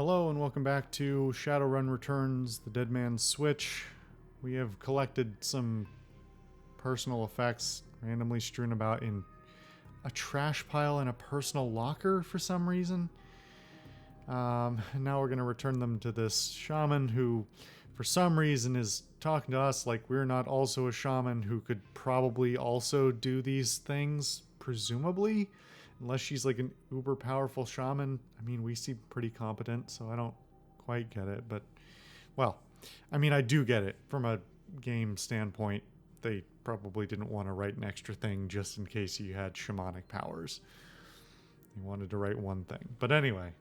Hello and welcome back to Shadowrun Returns, the Dead Man's Switch. We have collected some personal effects randomly strewn about in a trash pile in a personal locker for some reason. And now we're going to return them to this shaman who, for some reason, is talking to us like we're not also a shaman who could probably also do these things, presumably. Unless she's like an uber powerful shaman. I mean, we seem pretty competent, so I don't quite get it. But, well, I mean, I do get it. From a game standpoint, they probably didn't want to write an extra thing just in case you had shamanic powers. They wanted to write one thing. But anyway,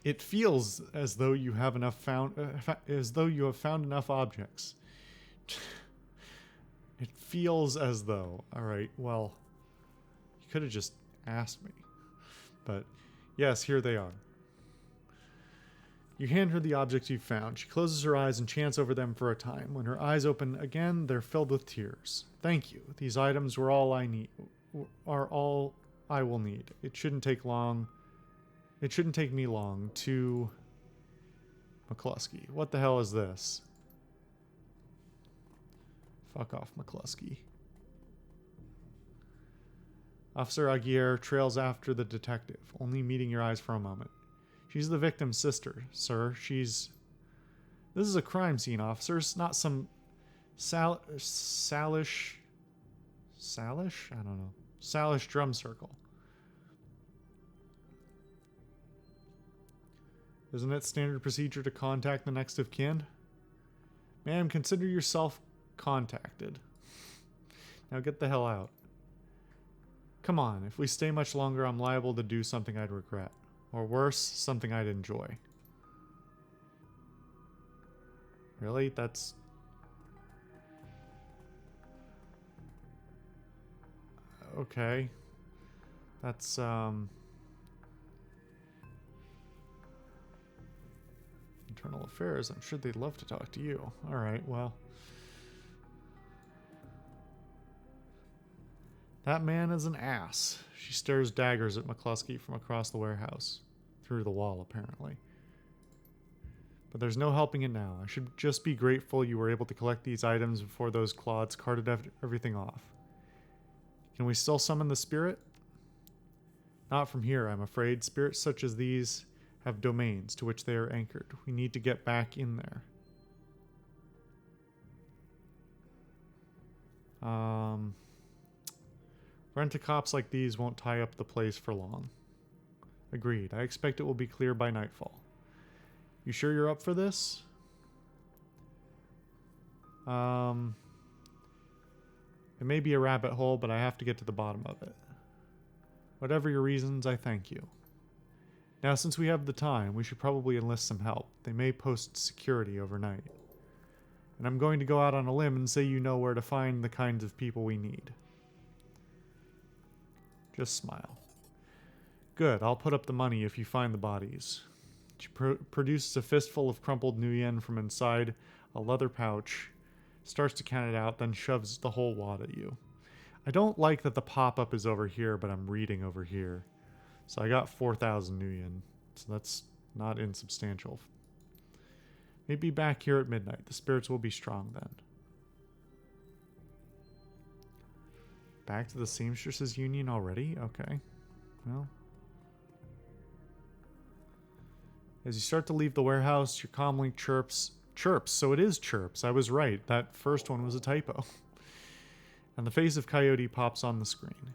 it feels as though you have have found enough objects. It feels as though. All right, well, you could have just asked me. But yes, here they are. You hand her the objects you've found. She closes her eyes and chants over them for a time. When her eyes open again, they're filled with tears. Thank you. These items were all I need. Are all I will need. It shouldn't take long. It shouldn't take me long to... McCluskey. What the hell is this? Fuck off, McCluskey. Officer Aguirre trails after the detective, only meeting your eyes for a moment. She's the victim's sister, sir. This is a crime scene, officers, not some Salish? I don't know. Salish drum circle. Isn't it standard procedure to contact the next of kin? Ma'am, consider yourself contacted. Now get the hell out. Come on, if we stay much longer, I'm liable to do something I'd regret. Or worse, something I'd enjoy. Really? That's... Okay. That's, Internal Affairs. I'm sure they'd love to talk to you. Alright, well... That man is an ass. She stares daggers at McCluskey from across the warehouse. Through the wall, apparently. But there's no helping it now. I should just be grateful you were able to collect these items before those clods carted everything off. Can we still summon the spirit? Not from here, I'm afraid. Spirits such as these have domains to which they are anchored. We need to get back in there. Rent-a-cops like these won't tie up the place for long. Agreed. I expect it will be clear by nightfall. You sure you're up for this? It may be a rabbit hole, but I have to get to the bottom of it. Whatever your reasons, I thank you. Now, since we have the time, we should probably enlist some help. They may post security overnight. And I'm going to go out on a limb and say you know where to find the kinds of people we need. Just smile. Good, I'll put up the money if you find the bodies. She produces a fistful of crumpled nuyen from inside a leather pouch, starts to count it out, then shoves the whole wad at you. I don't like that the pop-up is over here, but I'm reading over here. So I got 4,000 nuyen, so that's not insubstantial. Maybe back here at midnight. The spirits will be strong then. Back to the Seamstresses Union already? Okay. Well. As you start to leave the warehouse, your comlink chirps. Chirps, so it is chirps. I was right. That first one was a typo. And the face of Coyote pops on the screen.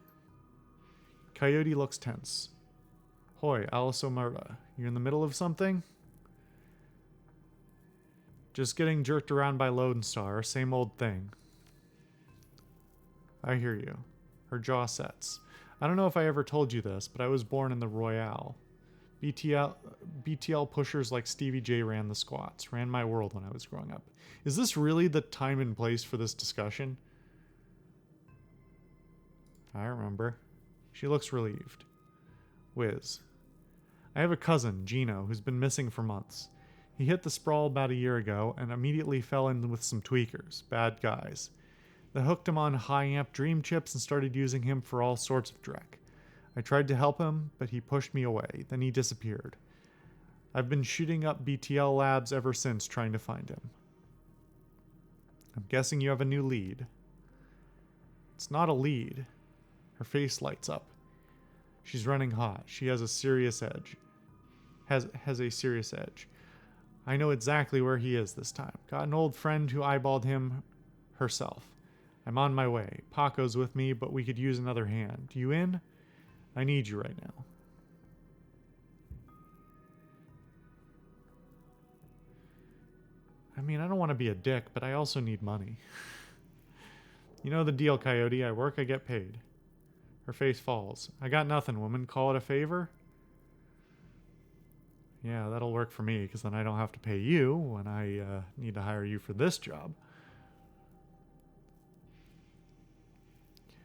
Coyote looks tense. Hoi, Alice Omerta. You in the middle of something? Just getting jerked around by Lone Star. Same old thing. I hear you. Her jaw sets. I don't know if I ever told you this, but I was born in the Royale. BTL pushers like Stevie J ran the squats, ran my world when I was growing up. Is this really the time and place for this discussion? I remember. She looks relieved. Whiz. I have a cousin, Gino, who's been missing for months. He hit the sprawl about a year ago and immediately fell in with some tweakers, bad guys. They hooked him on high-amp dream chips and started using him for all sorts of dreck. I tried to help him, but he pushed me away. Then he disappeared. I've been shooting up BTL labs ever since trying to find him. I'm guessing you have a new lead. It's not a lead. Her face lights up. She's running hot. She has a serious edge. Has a serious edge. I know exactly where he is this time. Got an old friend who eyeballed him herself. I'm on my way. Paco's with me, but we could use another hand. You in? I need you right now. I mean, I don't want to be a dick, but I also need money. You know the deal, Coyote. I work, I get paid. Her face falls. I got nothing, woman. Call it a favor? Yeah, that'll work for me, because then I don't have to pay you when I need to hire you for this job.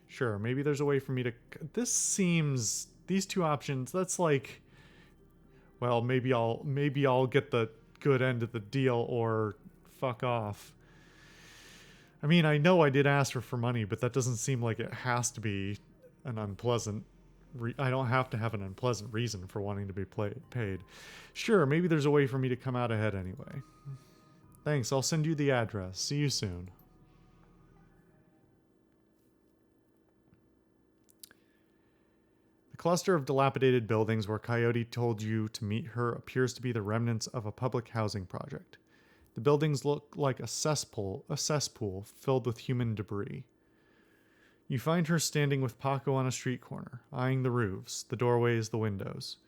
Sure, maybe there's a way for me to... This seems... These two options, that's like... Well, maybe I'll get the good end of the deal or fuck off. I mean, I know I did ask her for money, but that doesn't seem like it has to be an unpleasant... I don't have to have an unpleasant reason for wanting to be paid. Sure, maybe there's a way for me to come out ahead anyway. Thanks, I'll send you the address. See you soon. The cluster of dilapidated buildings where Coyote told you to meet her appears to be the remnants of a public housing project. The buildings look like a cesspool filled with human debris. You find her standing with Paco on a street corner, eyeing the roofs, the doorways, the windows.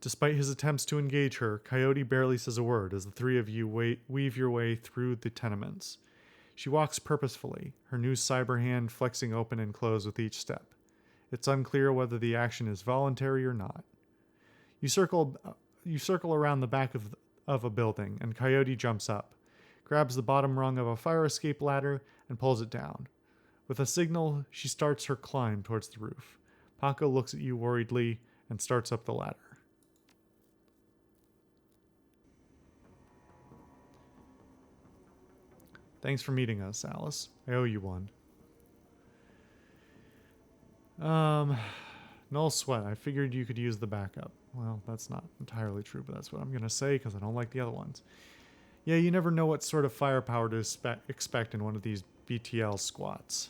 Despite his attempts to engage her, Coyote barely says a word as the three of you weave your way through the tenements. She walks purposefully, her new cyber hand flexing open and close with each step. It's unclear whether the action is voluntary or not. You circle around the back of a building, and Coyote jumps up, grabs the bottom rung of a fire escape ladder, and pulls it down. With a signal, she starts her climb towards the roof. Paco looks at you worriedly and starts up the ladder. Thanks for meeting us, Alice. I owe you one. No sweat. I figured you could use the backup. Well, that's not entirely true, but that's what I'm going to say because I don't like the other ones. Yeah, you never know what sort of firepower to expect in one of these BTL squats.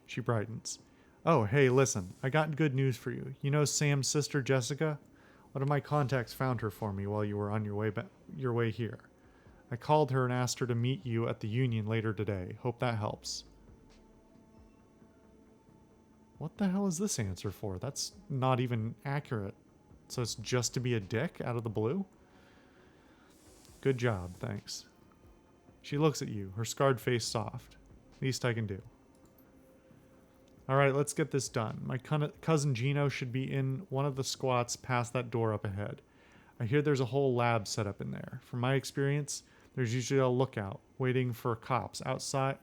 She brightens. Oh, hey, listen. I got good news for you. You know Sam's sister, Jessica? One of my contacts found her for me while you were on your way here. I called her and asked her to meet you at the Union later today. Hope that helps. What the hell is this answer for? That's not even accurate. So it's just to be a dick out of the blue? Good job, thanks. She looks at you, her scarred face soft. Least I can do. Alright, let's get this done. My cousin Gino should be in one of the squats past that door up ahead. I hear there's a whole lab set up in there. From my experience, there's usually a lookout watching for cops outside,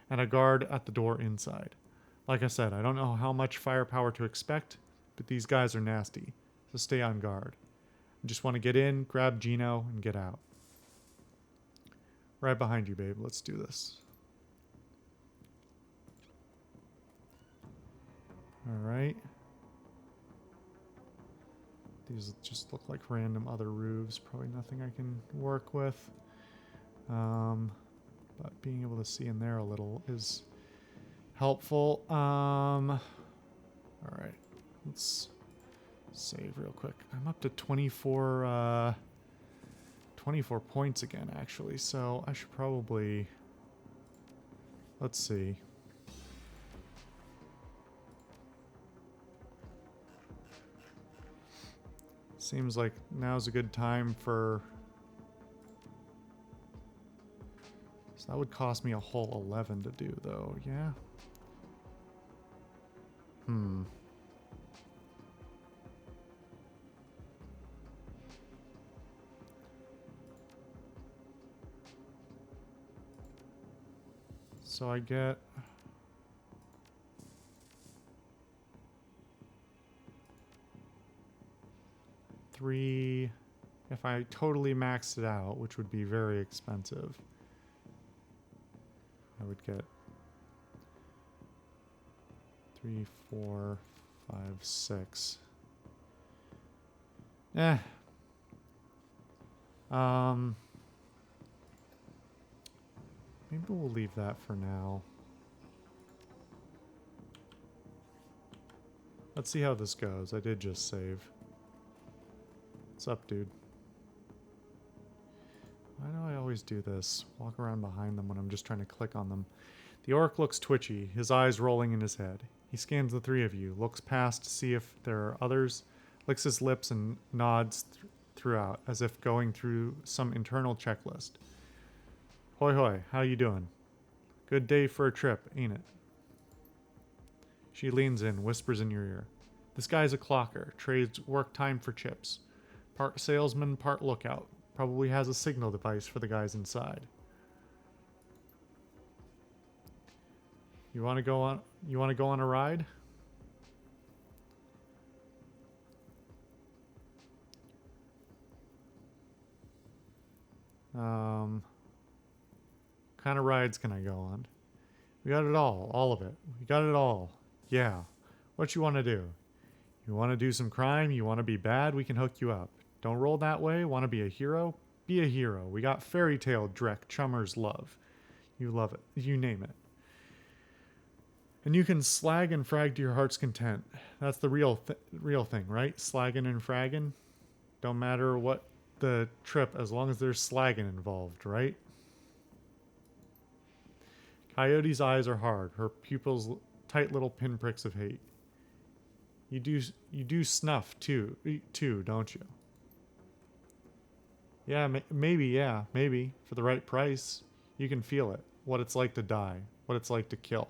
and a guard at the door inside. Like I said, I don't know how much firepower to expect, but these guys are nasty, so stay on guard. I just want to get in, grab Gino, and get out. Right behind you, babe. Let's do this. Alright. These just look like random other roofs. Probably nothing I can work with. But being able to see in there a little is helpful. Alright. Let's save real quick. I'm up to 24 points again, actually. So I should probably... Let's see. Seems like now's a good time for... So that would cost me a whole 11 to do, though. Yeah? So I get... three... If I totally maxed it out, which would be very expensive, I would get 3, 4, 5, 6. Eh. Um... Maybe we'll leave that for now. Let's see how this goes. I did just save. What's up, dude? Why do I always do this? Walk around behind them when I'm just trying to click on them. The orc looks twitchy, his eyes rolling in his head. He scans the three of you, looks past to see if there are others, licks his lips and nods throughout, as if going through some internal checklist. Hoi hoi, how you doing? Good day for a trip, ain't it? She leans in, whispers in your ear. This guy's a clocker, trades work time for chips. Part salesman, part lookout. Probably has a signal device for the guys inside. You want to go on a ride? Kind of rides can I go on? We got it all of it. We got it all. Yeah. What you want to do? You want to do some crime? You want to be bad? We can hook you up. Don't roll that way? Want to be a hero? Be a hero. We got fairy tale Drek Chummers love. You love it. You name it. And you can slag and frag to your heart's content. That's the real thing, right? Slagging and fragging. Don't matter what the trip as long as there's slagging involved, right? Coyote's eyes are hard, her pupils tight little pinpricks of hate. You do snuff too, don't you? Yeah, maybe for the right price, you can feel it. What it's like to die, what it's like to kill.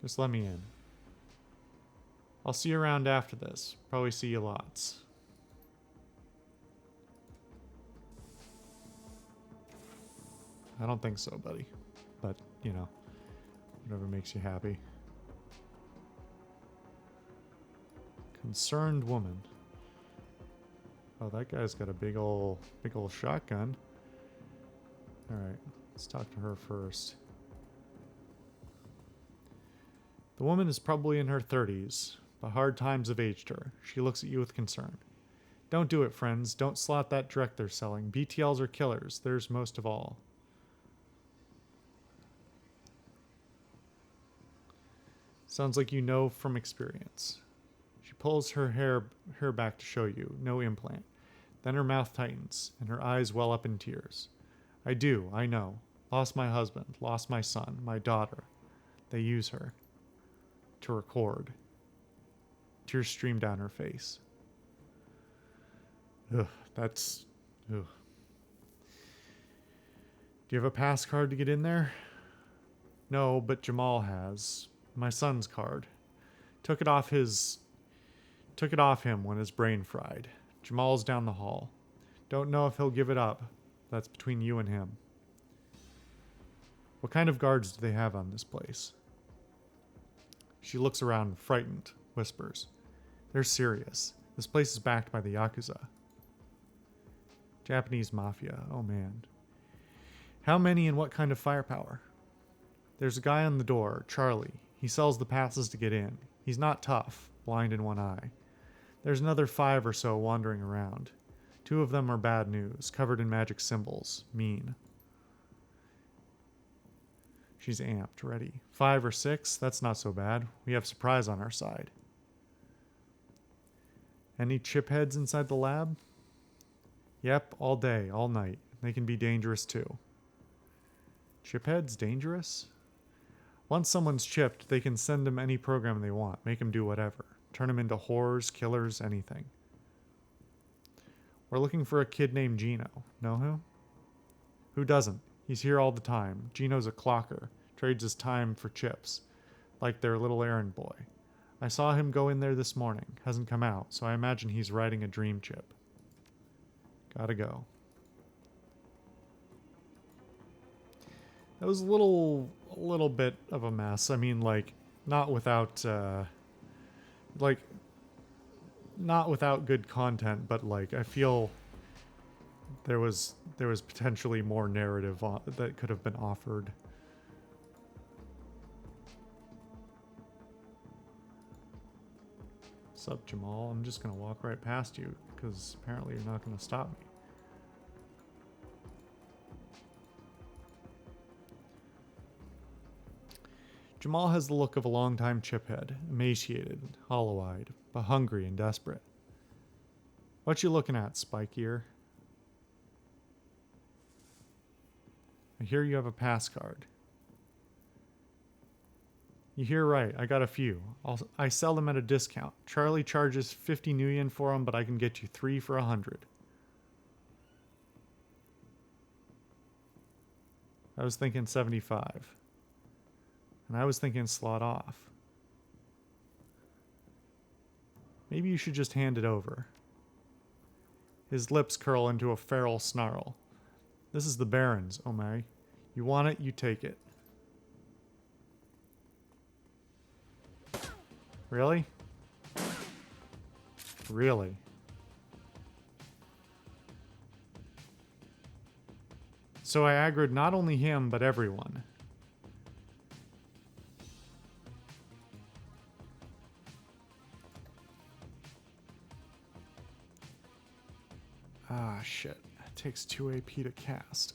Just let me in. I'll see you around after this. Probably see you lots. I don't think so, buddy. But, you know, whatever makes you happy. Concerned woman. Oh, that guy's got a big ol' shotgun. Alright, let's talk to her first. The woman is probably in her 30s, but hard times have aged her. She looks at you with concern. Don't do it, friends. Don't slot that Drek they're selling. BTLs are killers. Theirs most of all. Sounds like you know from experience. She pulls her hair back to show you. No implant. Then her mouth tightens, and her eyes well up in tears. I do, I know. Lost my husband, lost my son, my daughter. They use her to record. Tears stream down her face. Ugh, that's... Ugh. Do you have a pass card to get in there? No, but Jamal has. My son's card. Took it off him when his brain fried. Jamal's down the hall. Don't know if he'll give it up. That's between you and him. What kind of guards do they have on this place? She looks around, frightened, whispers. They're serious. This place is backed by the Yakuza. Japanese mafia. Oh man. How many and what kind of firepower? There's a guy on the door, Charlie. He sells the passes to get in. He's not tough, blind in one eye. There's another 5 or so wandering around. 2 of them are bad news, covered in magic symbols. Mean. She's amped, ready. 5 or 6? That's not so bad. We have surprise on our side. Any chip heads inside the lab? Yep, all day, all night. They can be dangerous too. Chip heads dangerous? Once someone's chipped, they can send them any program they want, make them do whatever. Turn them into whores, killers, anything. We're looking for a kid named Gino. Know who? Who doesn't? He's here all the time. Gino's a clocker. Trades his time for chips. Like their little errand boy. I saw him go in there this morning. Hasn't come out, so I imagine he's riding a dream chip. Gotta go. That was a little bit of a mess. I mean, like, not without good content, but like, I feel there was potentially more narrative that could have been offered. Sup, Jamal? I'm just gonna walk right past you, because apparently you're not gonna stop me. Jamal has the look of a longtime chiphead, emaciated, hollow-eyed, but hungry and desperate. What you looking at, Spike Ear? I hear you have a pass card. You hear right, I got a few. I sell them at a discount. Charlie charges 50 nuyen for them, but I can get you 3 for 100. I was thinking 75. And I was thinking slot off. Maybe you should just hand it over. His lips curl into a feral snarl. This is the Baron's, Omei. You want it, you take it. Really? Really? So I aggroed not only him, but everyone. Ah, shit. It takes 2 AP to cast.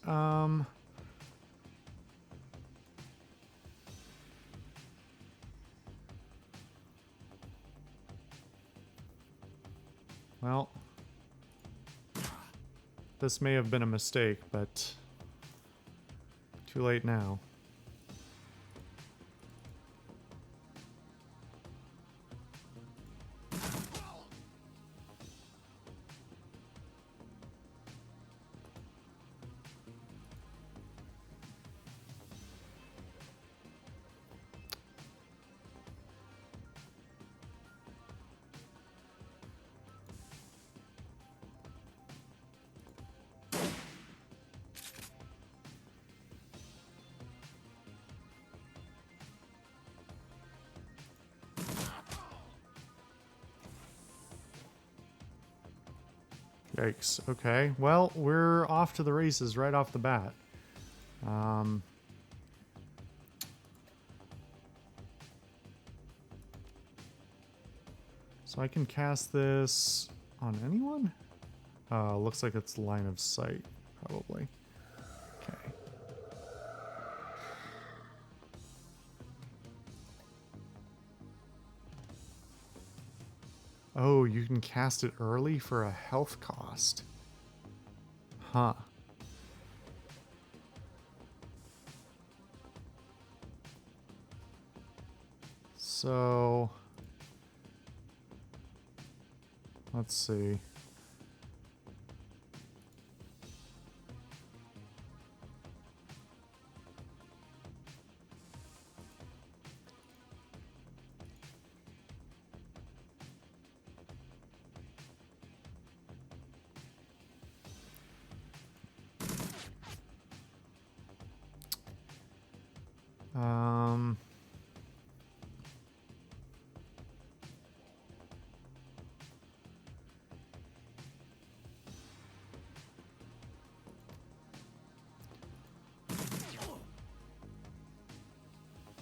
Well, this may have been a mistake, but too late now. Yikes. Okay. Well, we're off to the races right off the bat. So I can cast this on anyone? Looks like it's line of sight, probably. Okay. Oh, you can cast it early for a health cost. Huh. So... let's see.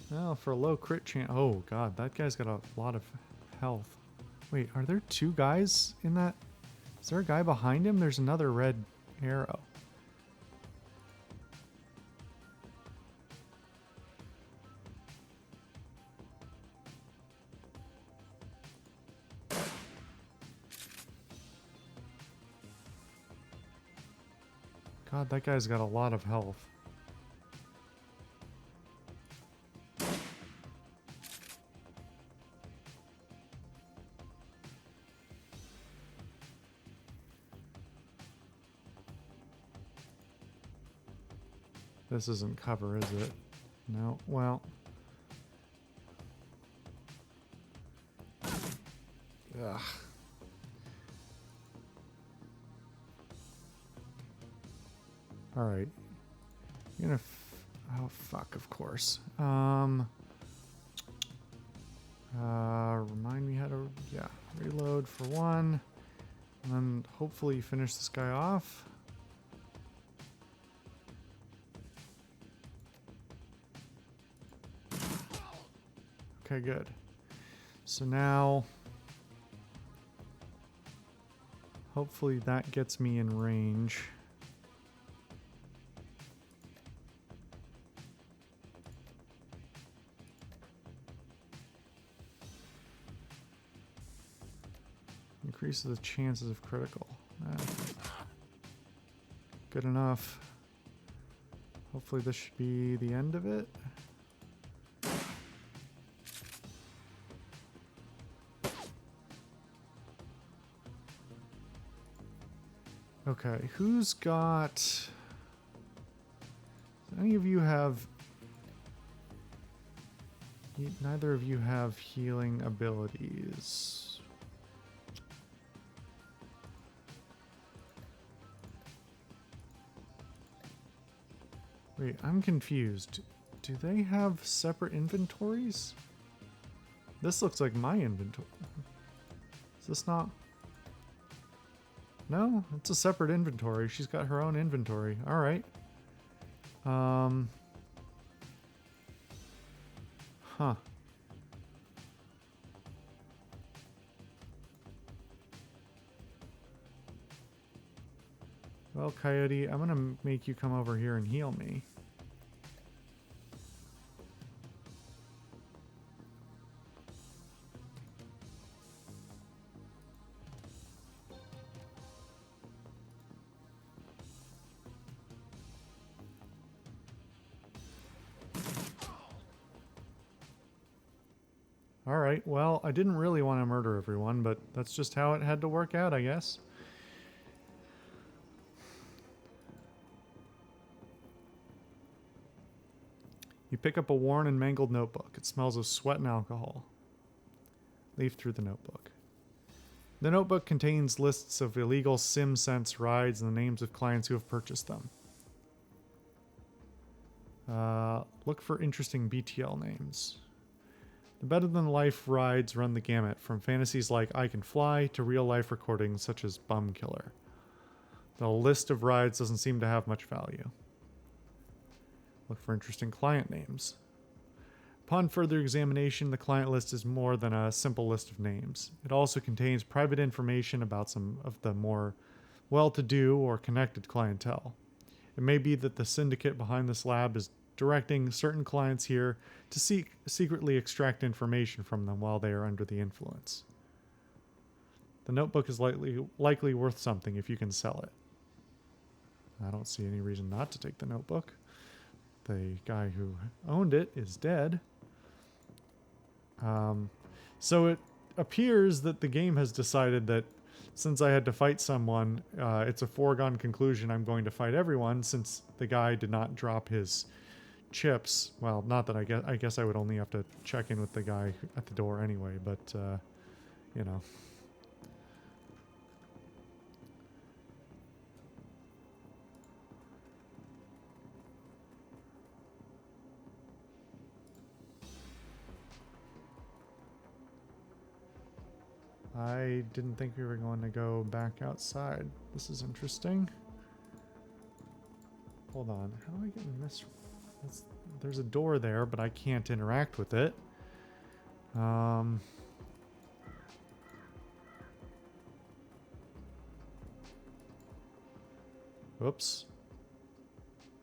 Well, for a low crit chance... oh, God. That guy's got a lot of health. Wait, are there 2 guys in that? Is there a guy behind him? There's another red arrow. God, that guy's got a lot of health. This isn't cover, is it? No. Well. Ugh. Alright. You're gonna... oh, fuck, of course. Remind me how to... yeah. Reload for 1. And then hopefully finish this guy off. Okay, good. So now Hopefully that gets me in range. Increases the chances of critical. Good enough. Hopefully this should be the end of it. Okay, who's got... Any of you have... Neither of you have healing abilities. Wait, I'm confused. Do they have separate inventories? This looks like my inventory. Is this not... No, it's a separate inventory. She's got her own inventory. All right. Huh. Well, Coyote, I'm gonna make you come over here and heal me. Alright, well, I didn't really want to murder everyone, but that's just how it had to work out, I guess. You pick up a worn and mangled notebook. It smells of sweat and alcohol. Leaf through the notebook. The notebook contains lists of illegal SimSense rides and the names of clients who have purchased them. Look for interesting BTL names. The better-than-life rides run the gamut, from fantasies like I Can Fly to real-life recordings such as Bum Killer. The list of rides doesn't seem to have much value. Look for interesting client names. Upon further examination, the client list is more than a simple list of names. It also contains private information about some of the more well-to-do or connected clientele. It may be that the syndicate behind this lab is directing certain clients here to secretly extract information from them while they are under the influence. The notebook is likely worth something if you can sell it. I don't see any reason not to take the notebook. The guy who owned it is dead. So it appears that the game has decided that since I had to fight someone, it's a foregone conclusion I'm going to fight everyone since the guy did not drop his chips. Well, not that I guess I would only have to check in with the guy at the door anyway, but you know. I didn't think we were going to go back outside. This is interesting. Hold on. How do I get in this? There's a door there, but I can't interact with it. Oops.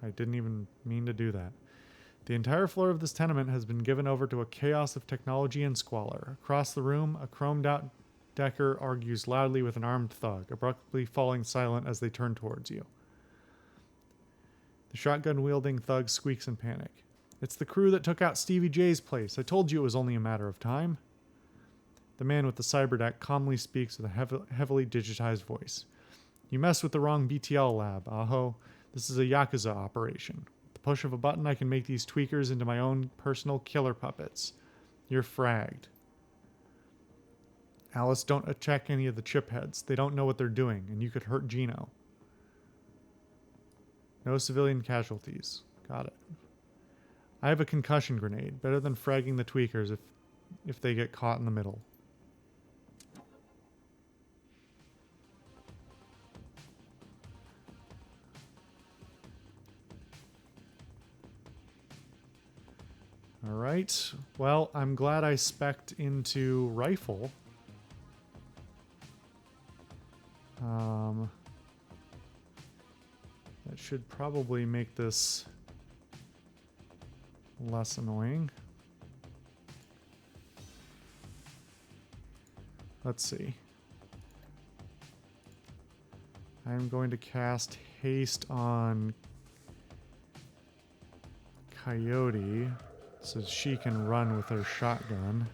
I didn't even mean to do that. The entire floor of this tenement has been given over to a chaos of technology and squalor. Across the room, a chromed-out Decker argues loudly with an armed thug, abruptly falling silent as they turn towards you. The shotgun-wielding thug squeaks in panic. It's the crew that took out Stevie J's place. I told you it was only a matter of time. The man with the cyberdeck calmly speaks with a heavily digitized voice. You messed with the wrong BTL lab, Aho. This is a Yakuza operation. With the push of a button, I can make these tweakers into my own personal killer puppets. You're fragged. Alice, don't attack any of the chip heads. They don't know what they're doing, and you could hurt Gino. No civilian casualties. Got it. I have a concussion grenade. Better than fragging the tweakers if they get caught in the middle. Alright. Well, I'm glad I spec'd into rifle. That should probably make this less annoying. Let's see. I'm going to cast haste on Coyote so she can run with her shotgun.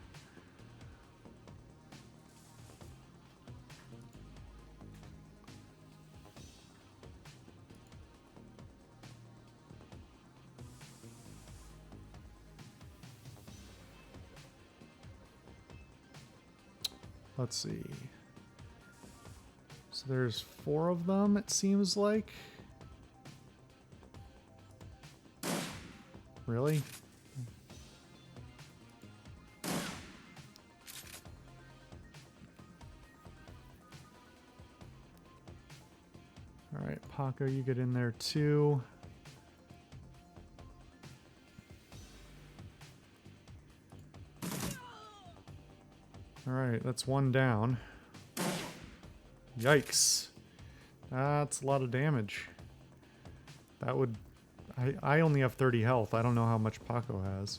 Let's see. So there's 4 of them, it seems like. Really? All right, Paco, you get in there too. All right, that's 1 down. Yikes. That's a lot of damage. That would... I only have 30 health. I don't know how much Paco has.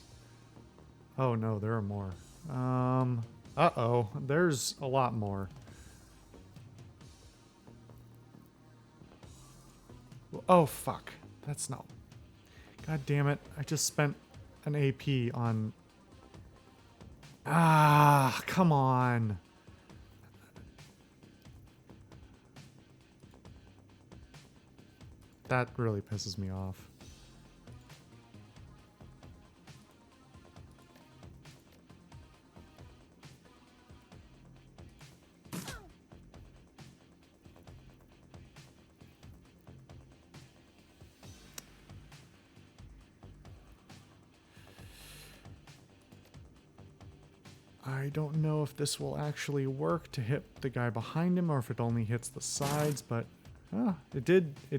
Oh no, there are more. Uh-oh. There's a lot more. Oh, fuck. That's not... God damn it. I just spent an AP on... Ah, come on. That really pisses me off. I don't know if this will actually work to hit the guy behind him or if it only hits the sides, but it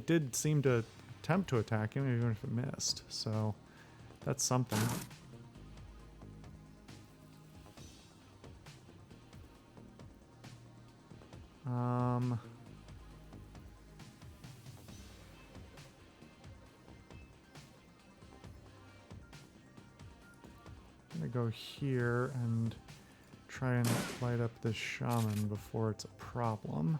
did seem to attempt to attack him even if it missed. So that's something. I'm gonna go here and try and light up this shaman before it's a problem.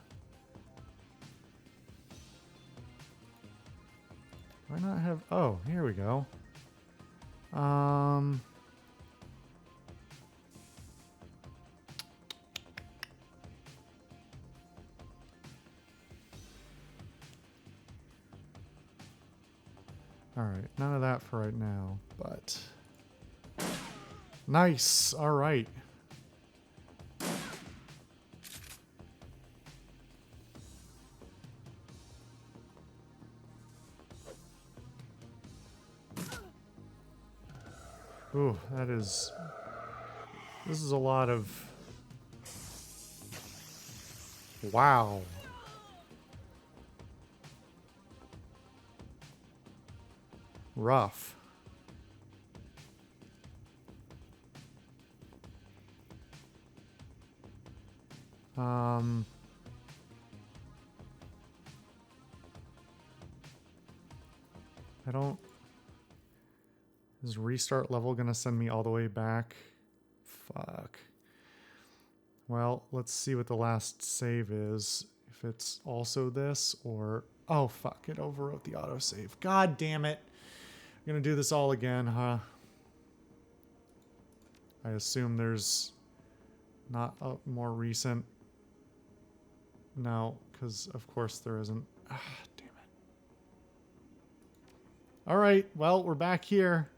Do I not have... Oh, here we go. Alright, none of that for right now, but... Nice! Alright. Ooh, that is... This is a lot of... Wow. Rough. I don't... Is restart level gonna send me all the way back? Fuck. Well, let's see what the last save is. If it's also this or... Oh, fuck. It overwrote the autosave. God damn it. I'm gonna do this all again, huh? I assume there's not a more recent... No, because of course there isn't. Ah, damn it. Alright, well, we're back here.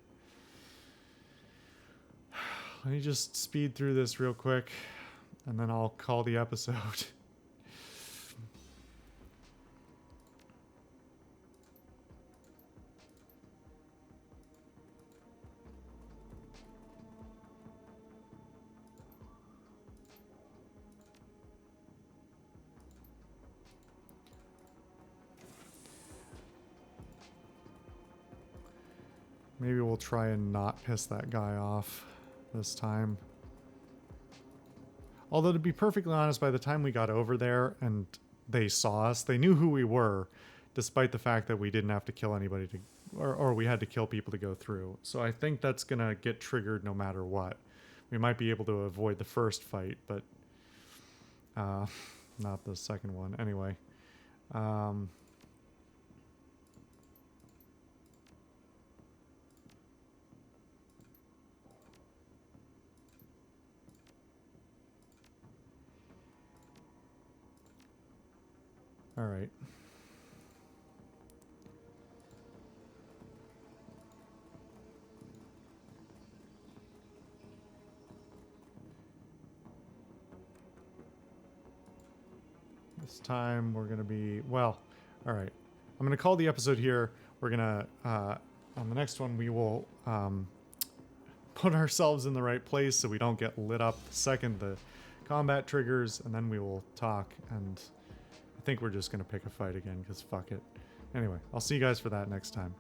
Let me just speed through this real quick, and then I'll call the episode. Maybe we'll try and not piss that guy off this time. Although, to be perfectly honest, by the time we got over there and they saw us. They knew who we were, despite the fact that we didn't have to kill anybody to, or we had to kill people to go through. So I think that's gonna get triggered no matter what. We might be able to avoid the first fight, but not the second one. Anyway. All right. This time we're going to be, well, all right. I'm going to call the episode here. We're going to, on the next one, we will put ourselves in the right place so we don't get lit up the second the combat triggers, and then we will talk, and I think we're just going to pick a fight again because fuck it. Anyway, I'll see you guys for that next time.